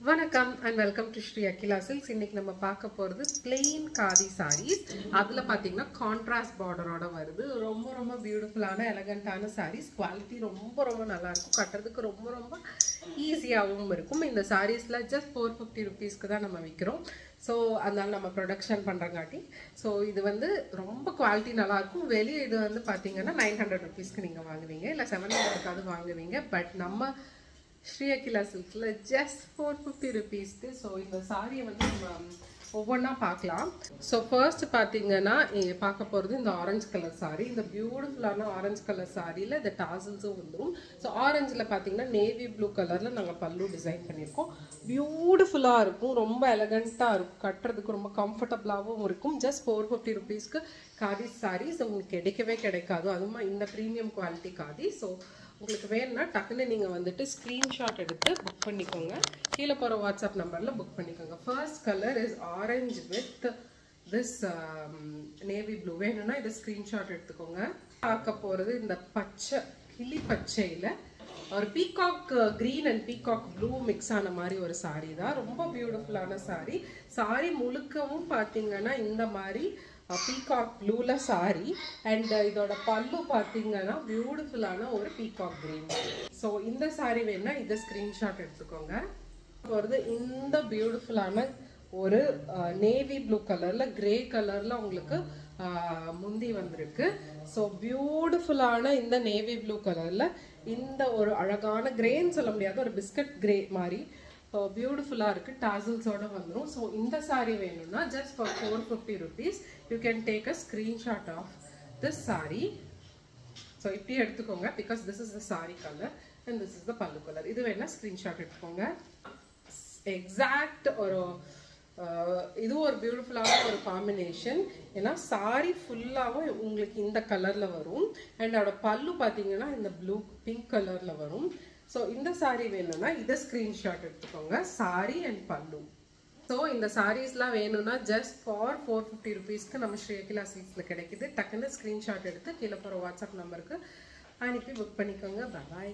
வணக்கம் and welcome to Shri Akila Silks. இன்னைக்கு நம்ம பார்க்க போறது plain khadi sarees. அதுல பாத்தீங்கன்னா contrast border ஓட வருது. ரொம்ப பியூட்டிஃபுல்லான எலகண்டான sarees. குவாலிட்டி ரொம்ப நல்லா இருக்கும். கட்டறதுக்கு ரொம்ப ஈஸியாவும் இருக்கும். இந்த sareesல just 450 rupeesக்கு தான் நம்ம விக்கிறோம். சோ அதனால நம்ம ப்ரொடக்ஷன் பண்றங்காட்டி சோ இது வந்து ரொம்ப குவாலிட்டி நல்லா இருக்கும். வெளிய இது வந்து பாத்தீங்கன்னா 900 rupeesக்கு நீங்க வாங்குவீங்க இல்ல 700க்கு அது வாங்குவீங்க. பட் நம்ம Shri Akila Silks just 450 rupees. So இந்த சாரியை வந்து நம்ம ஒவ்வொன்றா பார்க்கலாம். ஸோ ஃபர்ஸ்ட் பார்த்தீங்கன்னா பார்க்க போகிறது இந்த ஆரஞ்சு கலர் சாரி. இந்த பியூட்டிஃபுல்லான ஆரஞ்சு கலர் சாரியில் இந்த டாசல்ஸும் வந்துடும். ஸோ ஆரஞ்சில் பார்த்தீங்கன்னா நேவி ப்ளூ கலரில் நாங்கள் பல்லு டிசைன் பண்ணியிருக்கோம். பியூட்டிஃபுல்லாக இருக்கும், ரொம்ப எலகண்ட்டாக இருக்கும், கட்டுறதுக்கு ரொம்ப கம்ஃபர்டபுளாகவும் இருக்கும். ஜஸ்ட் 450 rupeesக்கு காதி சாரீஸ் உங்களுக்கு கிடைக்காது. அதுவும் இந்த ப்ரீமியம் குவாலிட்டி காதி. ஸோ உங்களுக்கு வேணும்னா டக்குன்னு நீங்கள் வந்துட்டு ஸ்க்ரீன்ஷாட் எடுத்து புக் பண்ணிக்கோங்க. கீழே போகிற வாட்ஸ்அப் நம்பரில் புக் பண்ணிக்கோங்க. First colour is orange with this navy blue. வேணும்னா இதை ஸ்க்ரீன்ஷாட் எடுத்துக்கோங்க. பார்க்க போகிறது இந்த பச்சை கிளி பச்சையில் ஒரு peacock green and peacock blue mix ஆன மாதிரி ஒரு சாரீ தான். ரொம்ப பியூட்டிஃபுல்லான சாரீ. சாரீ முழுக்கவும் பார்த்தீங்கன்னா இந்த மாதிரி பீகாக் ப்ளூல சாரி அண்ட் இதோட பல்லு பார்த்தீங்கன்னா பியூட்டிஃபுல்லான ஒரு பீகாக் கிரீன். ஸோ இந்த சாரி வேணா இதை ஸ்க்ரீன்ஷாட் எடுத்துக்கோங்க. போகிறது இந்த பியூட்டிஃபுல்லான ஒரு நேவி ப்ளூ கலர்ல கிரே கலர்ல உங்களுக்கு முந்தி வந்திருக்கு. ஸோ பியூட்டிஃபுல்லான இந்த நேவி ப்ளூ கலர்ல இந்த ஒரு அழகான கிரேன்னு சொல்ல முடியாது, ஒரு பிஸ்கட் கிரே மாதிரி பியூட்டிஃபுல்லாக இருக்குது. டாசல்ஸோட வந்துடும். ஸோ இந்த சாரீ வேணும்னா just for 450 rupees you can take a screenshot of this sari. So இப்படி எடுத்துக்கோங்க. Because this is the sari colour and this is the pallu colour. இது வேணா ஸ்க்ரீன்ஷாட் எடுத்துக்கோங்க. எக்ஸாக்ட் ஒரு இது ஒரு பியூட்டிஃபுல்லான ஒரு காம்பினேஷன். ஏன்னா சாரி ஃபுல்லாகவும் உங்களுக்கு இந்த கலரில் வரும் அண்ட் அதோட பல்லு பார்த்தீங்கன்னா இந்த ப்ளூ பிங்க் கலரில் வரும். ஸோ இந்த சாரீ வேணும்னா இதை ஸ்க்ரீன்ஷாட் எடுத்துக்கோங்க, சாரீ அண்ட் பல்லு. ஸோ இந்த சாரீஸ்லாம் வேணும்னா ஜஸ்ட் ஃபார் 450 rupeesக்கு நம்ம ஸ்ரீ அகிலா சில்க்ஸில் கிடைக்குது. டக்குன்னு ஸ்க்ரீன்ஷாட் எடுத்து கீழே போகிற வாட்ஸ்அப் நம்பருக்கு அனுப்பி புக் பண்ணிக்கோங்க. பாய்.